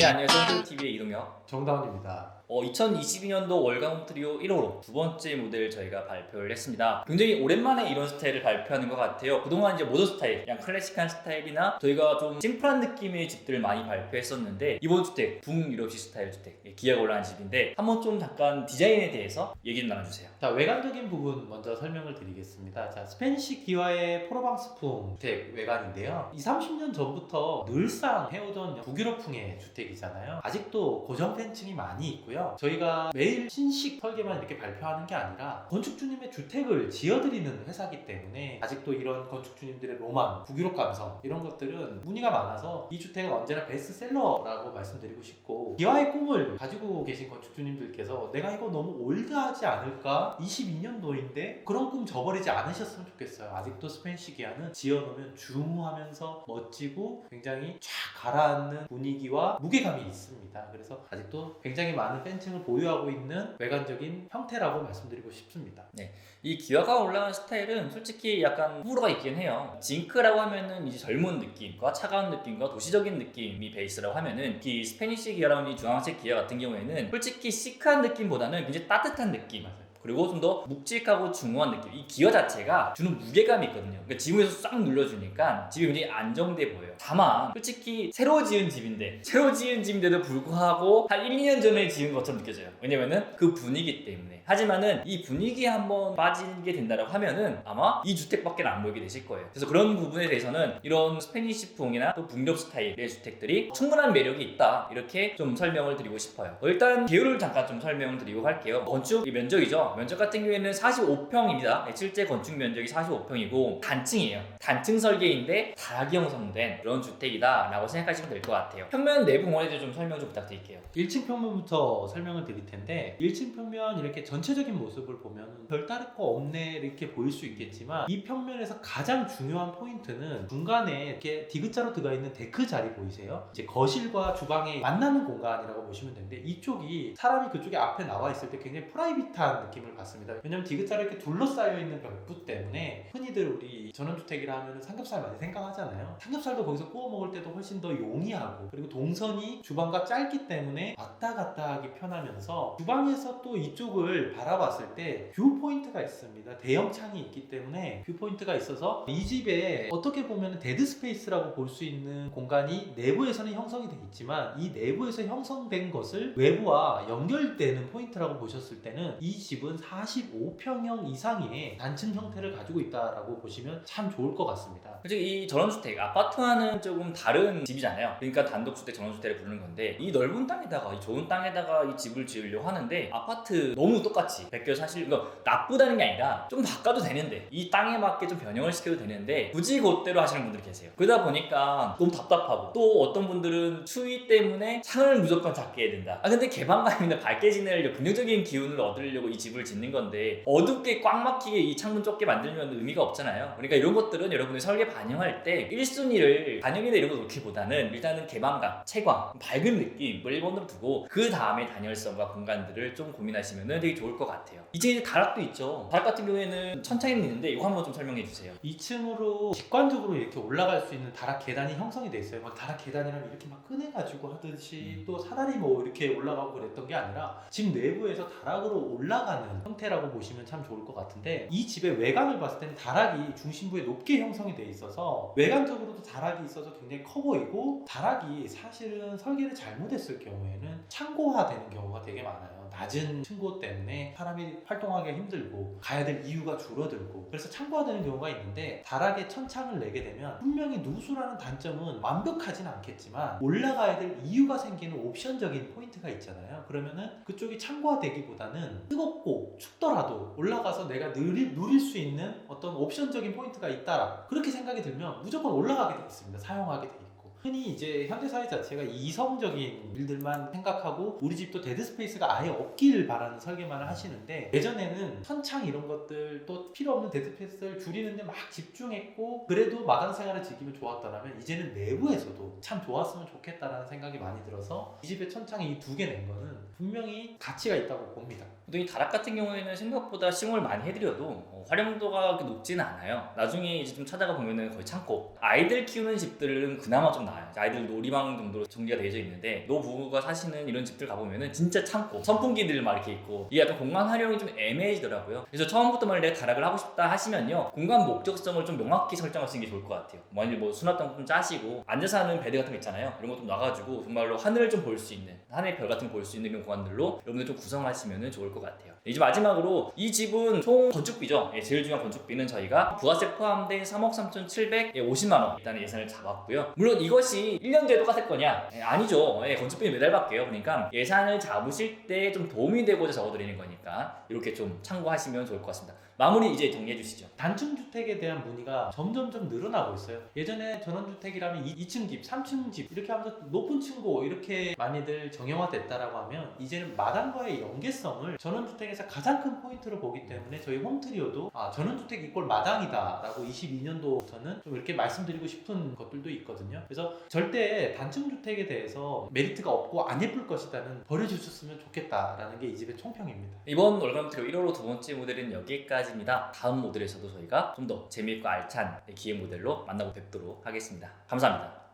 안녕하세요. TV의 이동혁. 정다운입니다. 2022년도 월간 홈트리오 1호로 두 번째 모델 저희가 발표를 했습니다. 굉장히 오랜만에 이런 스타일을 발표하는 것 같아요. 그동안 이제 모던 스타일, 그냥 클래식한 스타일이나 저희가 좀 심플한 느낌의 집들을 많이 발표했었는데 이번 주택, 북유럽식 스타일 주택, 기아가 올라간 집인데 한번 좀 잠깐 디자인에 대해서 얘기 좀 나눠주세요. 자, 외관적인 부분 먼저 설명을 드리겠습니다. 자, 스페니시 기와의 프로방스풍 주택 외관인데요. 30년 전부터 늘상 해오던 북유럽풍의 주택이잖아요. 아직도 고정 팬층이 많이 있고요. 저희가 매일 신식 설계만 이렇게 발표하는 게 아니라 건축주님의 주택을 지어드리는 회사이기 때문에 아직도 이런 건축주님들의 로망, 북유럽 감성 이런 것들은 문의가 많아서 이 주택은 언제나 베스트셀러라고 말씀드리고 싶고, 기와의 꿈을 가지고 계신 건축주님들께서 내가 이거 너무 올드하지 않을까? 22년도인데 그런 꿈 저버리지 않으셨으면 좋겠어요. 아직도 스페니시 기아는 지어놓으면 중후하면서 멋지고 굉장히 쫙 가라앉는 분위기와 무게감이 있습니다. 그래서 아직도 굉장히 많은 팬층을 보유하고 있는 외관적인 형태라고 말씀드리고 싶습니다. 네, 이 기아가 올라간 스타일은 솔직히 약간 호불호가 있긴 해요. 징크라고 하면은 이제 젊은 느낌과 차가운 느낌과 도시적인 느낌이 베이스라고 하면은 이 스페니시 기아라는 이 주황색 기아 같은 경우에는 솔직히 시크한 느낌보다는 굉장히 따뜻한 느낌. 맞아요. 그리고 좀 더 묵직하고 중후한 느낌. 이 기어 자체가 주는 무게감이 있거든요. 그러니까 지붕에서 싹 눌러주니까 집이 굉장히 안정돼 보여요. 다만 솔직히 새로 지은 집인데도 불구하고 한 1, 2년 전에 지은 것처럼 느껴져요. 왜냐면은 그 분위기 때문에. 하지만은 이 분위기에 한번 빠지게 된다고 하면은 아마 이 주택밖에 안 보이게 되실 거예요. 그래서 그런 부분에 대해서는 이런 스페니시풍이나 또 북유럽 스타일의 주택들이 충분한 매력이 있다, 이렇게 좀 설명을 드리고 싶어요. 일단 계율을 잠깐 좀 설명을 드리고 할게요. 건축 면적이죠. 면적 같은 경우에는 45평입니다. 실제 건축 면적이 45평이고 단층이에요. 단층 설계인데 다락이 형성된 그런 주택이다 라고 생각하시면 될 것 같아요. 평면 내부 공간에 대해 좀 설명 좀 부탁드릴게요. 1층 평면부터 설명을 드릴 텐데, 1층 평면 이렇게 전체적인 모습을 보면 별다를 거 없네 이렇게 보일 수 있겠지만, 이 평면에서 가장 중요한 포인트는 중간에 이렇게 디귿자로 들어가 있는 데크 자리 보이세요? 이제 거실과 주방이 만나는 공간이라고 보시면 되는데, 이쪽이 사람이 그쪽에 앞에 나와 있을 때 굉장히 프라이빗한 느낌을 받습니다. 왜냐면 디귿자로 이렇게 둘러싸여 있는 벽부 때문에 흔히들 우리 전원주택이라 하면 삼겹살 많이 생각하잖아요. 삼겹살도 거기서 구워 먹을 때도 훨씬 더 용이하고, 그리고 동선이 주방과 짧기 때문에 왔다 갔다 하기 편하면서 주방에서 또 이쪽을 바라봤을 때 뷰 포인트가 있습니다. 대형 창이 있기 때문에 뷰 포인트가 있어서 이 집에 어떻게 보면 데드 스페이스라고 볼 수 있는 공간이 내부에서는 형성이 돼 있지만, 이 내부에서 형성된 것을 외부와 연결되는 포인트라고 보셨을 때는 이 집은 45평형 이상의 단층 형태를 가지고 있다라고 보시면 참 좋을 것 같습니다. 솔직히 이 전원주택, 아파트와는 조금 다른 집이잖아요. 그러니까 단독주택, 전원주택을 부르는 건데, 이 넓은 땅에다가, 이 좋은 땅에다가 이 집을 지으려고 하는데 아파트 너무 똑같이 베껴 사실, 이거 나쁘다는 게 아니라 좀 바꿔도 되는데, 이 땅에 맞게 좀 변형을 시켜도 되는데 굳이 그대로 하시는 분들이 계세요. 그러다 보니까 너무 답답하고, 또 어떤 분들은 추위 때문에 창을 무조건 닫게 해야 된다. 근데 개방감이나 밝게 지내려고, 긍정적인 기운을 얻으려고 이 집을 짓는 건데 어둡게 꽉 막히게 이 창문 좁게 만들면 의미가 없잖아요. 그러니까 이런 것들은 여러분이 설계 반영할 때 1순위를 반영이나 이런 거 놓기보다는 일단은 개방감, 채광, 밝은 느낌을 1번으로 두고 그 다음에 단열성과 공간들을 좀 고민하시면 되게 좋을 것 같아요. 2층에 다락도 있죠. 다락 같은 경우에는 천창이 있는데 이거 한번 좀 설명해 주세요. 2층으로 직관적으로 이렇게 올라갈 수 있는 다락 계단이 형성이 돼 있어요. 막 다락 계단이라면 이렇게 막 꺼내가지고 하듯이 또 사다리 뭐 이렇게 올라가고 그랬던 게 아니라 집 내부에서 다락으로 올라가는 형태라고 보시면 참 좋을 것 같은데, 이 집의 외관을 봤을 때는 다락이 중심부에 높게 형성이 돼 있어서 외관적으로도 다락이 있어서 굉장히 커 보이고, 다락이 사실은 설계를 잘못했을 경우에는 창고화되는 경우가 되게 많아요. 낮은 층고 때문에 사람이 활동하기가 힘들고 가야 될 이유가 줄어들고, 그래서 창고화되는 경우가 있는데, 다락에 천창을 내게 되면 분명히 누수라는 단점은 완벽하진 않겠지만 올라가야 될 이유가 생기는 옵션적인 포인트가 있잖아요. 그러면은 그쪽이 창고화되기보다는 뜨겁고 춥더라도 올라가서 내가 누릴 수 있는 어떤 옵션적인 포인트가 있다라, 그렇게 생각이 들면 무조건 올라가게 돼 있습니다. 사용하게 돼 있고. 흔히 이제 현대사회 자체가 이성적인 일들만 생각하고 우리 집도 데드스페이스가 아예 없길 바라는 설계만을 하시는데, 예전에는 천창 이런 것들 또 필요 없는 데드스페이스를 줄이는데 막 집중했고 그래도 마당 생활을 즐기면 좋았더라면, 이제는 내부에서도 참 좋았으면 좋겠다라는 생각이 많이 들어서 이 집에 천창이 이 2개 낸 거는 분명히 가치가 있다고 봅니다. 이 다락 같은 경우에는 생각보다 시공을 많이 해드려도 활용도가 높지는 않아요. 나중에 이제 좀 찾아가 보면은 거의 창고. 아이들 키우는 집들은 그나마 좀 나아요. 많아요. 아이들 놀이방 정도로 전기가 되어 있는데 노부부가 사시는 이런 집들 가보면은 진짜 창고, 선풍기들 막 이렇게 있고 이게 약간 공간 활용이 좀 애매해지더라고요. 그래서 처음부터 만약 내가 다락을 하고 싶다 하시면요, 공간 목적성을 좀 명확히 설정하시는 게 좋을 것 같아요. 만일 뭐 수납장 좀 짜시고 앉아서 하는 베드 같은 거 있잖아요. 이런 거 좀 놔가지고 정말로 하늘을 좀 볼 수 있는, 하늘의 별 같은 거 볼 수 있는 이런 공간들로 여러분들 좀 구성하시면 좋을 것 같아요. 이제 마지막으로 이 집은 총 건축비죠. 제일 중요한 건축비는 저희가 부가세 포함된 3억 3,750만 원 일단 예산을 잡았고요. 물론 이것이 1년 뒤에 똑같을 거냐? 아니죠. 건축비는 매달 받게요. 그러니까 예산을 잡으실 때 좀 도움이 되고자 적어드리는 거니까 이렇게 좀 참고하시면 좋을 것 같습니다. 마무리 이제 정리해 주시죠. 단층주택에 대한 문의가 점점점 늘어나고 있어요. 예전에 전원주택이라면 2층 집, 3층 집 이렇게 하면서 높은 층고 이렇게 많이들 정형화됐다라고 하면 이제는 마당과의 연계성을 전원주택에서 가장 큰 포인트로 보기 때문에 저희 홈트리오도 전원주택 이꼴 마당이다 라고 22년도부터는 좀 이렇게 말씀드리고 싶은 것들도 있거든요. 그래서 절대 단층주택에 대해서 메리트가 없고 안 예쁠 것이다는 버려주셨으면 좋겠다라는 게 이 집의 총평입니다. 이번 월간 트리오 1호로 두 번째 모델은 여기까지입니다. 다음 모델에서도 저희가 좀 더 재미있고 알찬 기획 모델로 만나고 뵙도록 하겠습니다. 감사합니다.